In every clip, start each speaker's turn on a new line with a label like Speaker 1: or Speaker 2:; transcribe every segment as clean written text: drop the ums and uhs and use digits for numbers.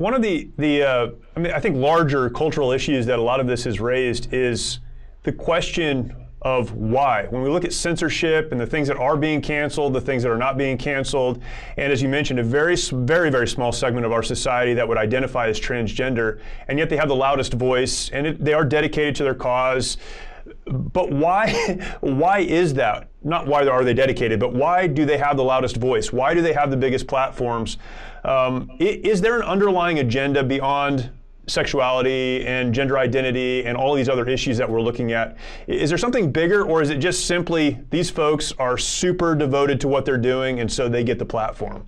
Speaker 1: one of I think larger cultural issues that a lot of this has raised is the question of why. When we look at censorship and the things that are being canceled, the things that are not being canceled, and as you mentioned, a very, very small segment of our society that would identify as transgender, and yet they have the loudest voice, and they are dedicated to their cause. But why is that? Not why are they dedicated, but why do they have the loudest voice? Why do they have the biggest platforms? Is there an underlying agenda beyond sexuality and gender identity and all these other issues that we're looking at? Is there something bigger, or is it just simply these folks are super devoted to what they're doing and so they get the platform?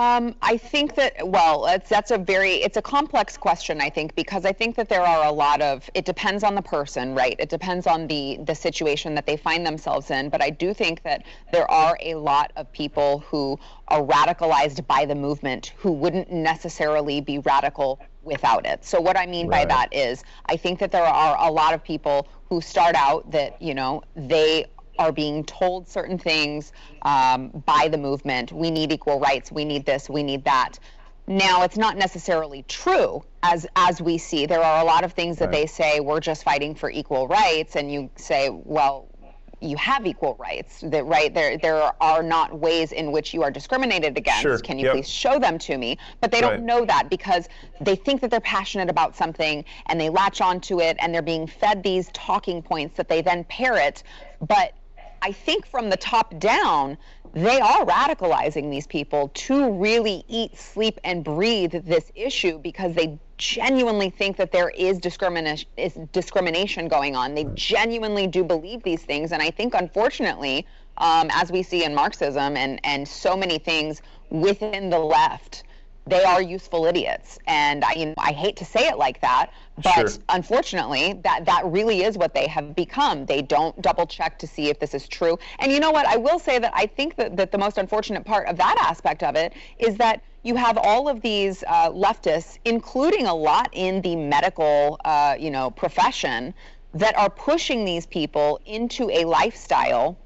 Speaker 2: I think that, well, it's a complex question, I think, because I think that there are it depends on the person, right? It depends on the situation that they find themselves in. But I do think that there are a lot of people who are radicalized by the movement who wouldn't necessarily be radical without it. So what I mean by that is, I think that there are a lot of people who start out that, they are being told certain things by the movement. We need equal rights. We need this. We need that. Now, it's not necessarily true, as we see. There are a lot of things that they say, we're just fighting for equal rights, and you say, well, you have equal rights. That right there are not ways in which you are discriminated against.
Speaker 1: Sure.
Speaker 2: Can you please show them to me? But they don't know that because they think that they're passionate about something and they latch onto it, and they're being fed these talking points that they then parrot. But I think from the top down, they are radicalizing these people to really eat, sleep, and breathe this issue because they genuinely think that there is discrimination going on. They genuinely do believe these things. And I think, unfortunately, as we see in Marxism and so many things within the left, they are useful idiots. And I hate to say it like that, but unfortunately, that really is what they have become. They don't double check to see if this is true. And you know what? I will say that I think that the most unfortunate part of that aspect of it is that you have all of these leftists, including a lot in the medical profession, that are pushing these people into a lifestyle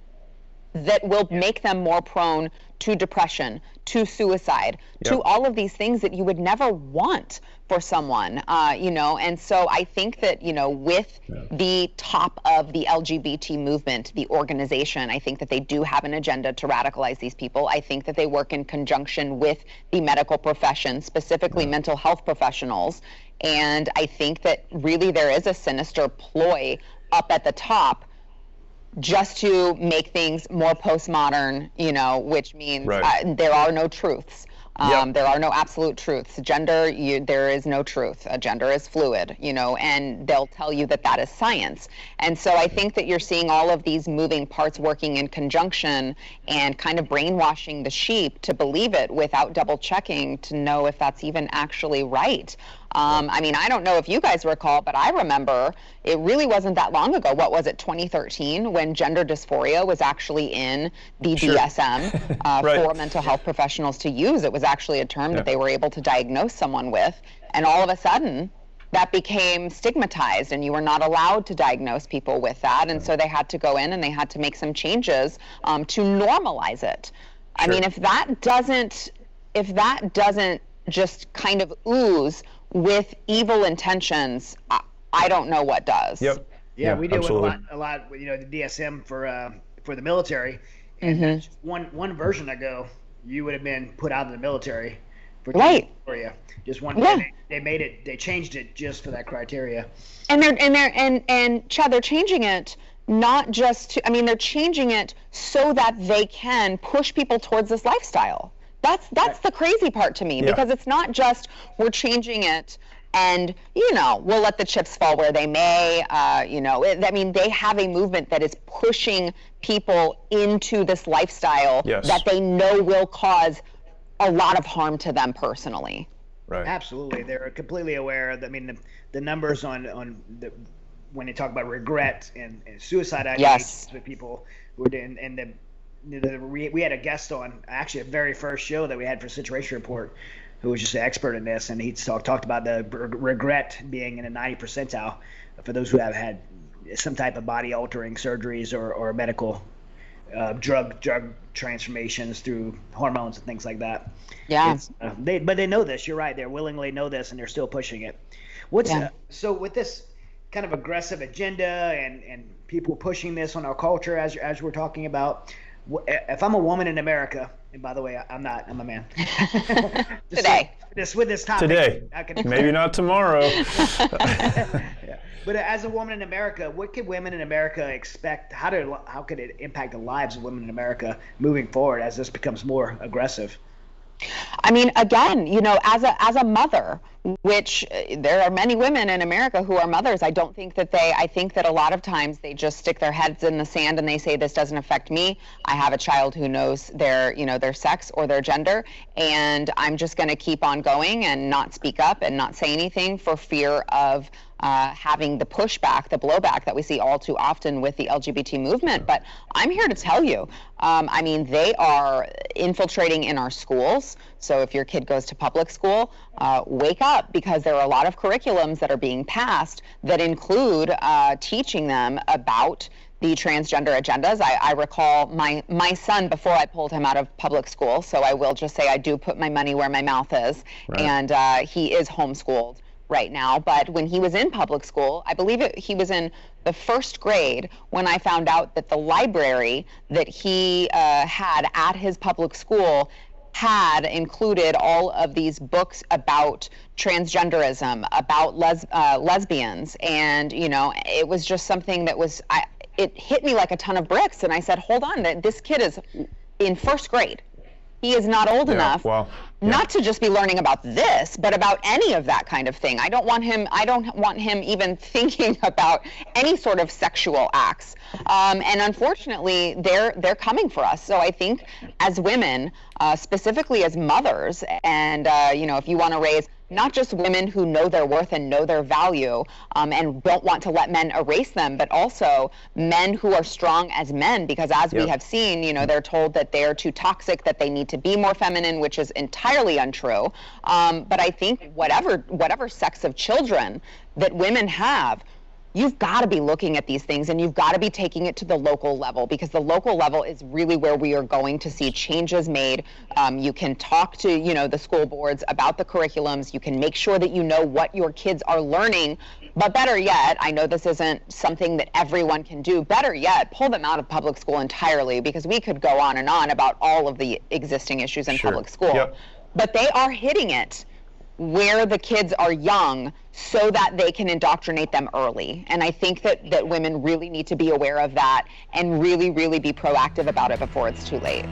Speaker 2: that will make them more prone to depression, to suicide, to all of these things that you would never want for someone, and so I think that, with the top of the LGBT movement, the organization, I think that they do have an agenda to radicalize these people. I think that they work in conjunction with the medical profession, specifically mental health professionals, and I think that really there is a sinister ploy up at the top just to make things more postmodern, which means there are no truths. There are no absolute truths. Gender, there is no truth. Gender is fluid, and they'll tell you that is science. And so I think that you're seeing all of these moving parts working in conjunction and kind of brainwashing the sheep to believe it without double checking to know if that's even actually right. I don't know if you guys recall, but I remember it really wasn't that long ago. What was it, 2013, when gender dysphoria was actually in the DSM for mental health professionals to use. It was actually a term that they were able to diagnose someone with. And all of a sudden, that became stigmatized, and you were not allowed to diagnose people with that. And so they had to go in and they had to make some changes to normalize it. I mean, if that doesn't just kind of ooze with evil intentions, I don't know what does.
Speaker 3: Yeah, we do a lot with the DSM for the military, and that's just one version ago you would have been put out of the military for you. Just one. They made it. They changed it just for that criteria.
Speaker 2: And Chad, they're changing it not just to. They're changing it so that they can push people towards this lifestyle. That's the crazy part to me, because it's not just we're changing it and, we'll let the chips fall where they may. They have a movement that is pushing people into this lifestyle that they know will cause a lot of harm to them personally.
Speaker 1: Right.
Speaker 3: Absolutely. They're completely aware. The numbers on when they talk about regret and suicide ideations with people who are doing, and we had a guest on, actually, the very first show that we had for Situation Report, who was just an expert in this, and he talked about the regret being in a 90th percentile for those who have had some type of body-altering surgeries or medical drug transformations through hormones and things like that.
Speaker 2: Yeah.
Speaker 3: But they know this. You're right. They willingly know this, and they're still pushing it. So with this kind of aggressive agenda and people pushing this on our culture, as we're talking about, if I'm a woman in America, and by the way, I'm not. I'm a man.
Speaker 2: Today.
Speaker 3: With this topic.
Speaker 1: Today. Maybe not tomorrow.
Speaker 3: Yeah. But as a woman in America, what can women in America expect? How could it impact the lives of women in America moving forward as this becomes more aggressive?
Speaker 2: I mean, again, as a mother, which there are many women in America who are mothers, I think that a lot of times they just stick their heads in the sand and they say, this doesn't affect me. I have a child who knows their sex or their gender, and I'm just going to keep on going and not speak up and not say anything for fear of having the pushback, the blowback that we see all too often with the LGBT movement. But I'm here to tell you, they are infiltrating in our schools. So if your kid goes to public school, wake up, because there are a lot of curriculums that are being passed that include teaching them about the transgender agendas. I recall my son, before I pulled him out of public school, so I will just say I do put my money where my mouth is, right. And he is homeschooled right now. But when he was in public school, I believe he was in the first grade when I found out that the library that he had at his public school had included all of these books about transgenderism, about lesbians, and it was just something that was it hit me like a ton of bricks, and I said, hold on, this kid is in first grade. He is not old enough not to just be learning about this, but about any of that kind of thing. I don't want him even thinking about any sort of sexual acts. And unfortunately, they're coming for us. So I think as women, specifically as mothers, and if you want to raise not just women who know their worth and know their value, and don't want to let men erase them, but also men who are strong as men, because as we have seen, they're told that they are too toxic, that they need to be more feminine, which is entirely untrue. But I think whatever sex of children that women have, you've got to be looking at these things, and you've got to be taking it to the local level, because the local level is really where we are going to see changes made. You can talk to, the school boards about the curriculums. You can make sure that you know what your kids are learning. But better yet, I know this isn't something that everyone can do. Better yet, pull them out of public school entirely, because we could go on and on about all of the existing issues in public school. Yep. But they are hitting it where the kids are young so that they can indoctrinate them early. And I think that women really need to be aware of that and really, really be proactive about it before it's too late.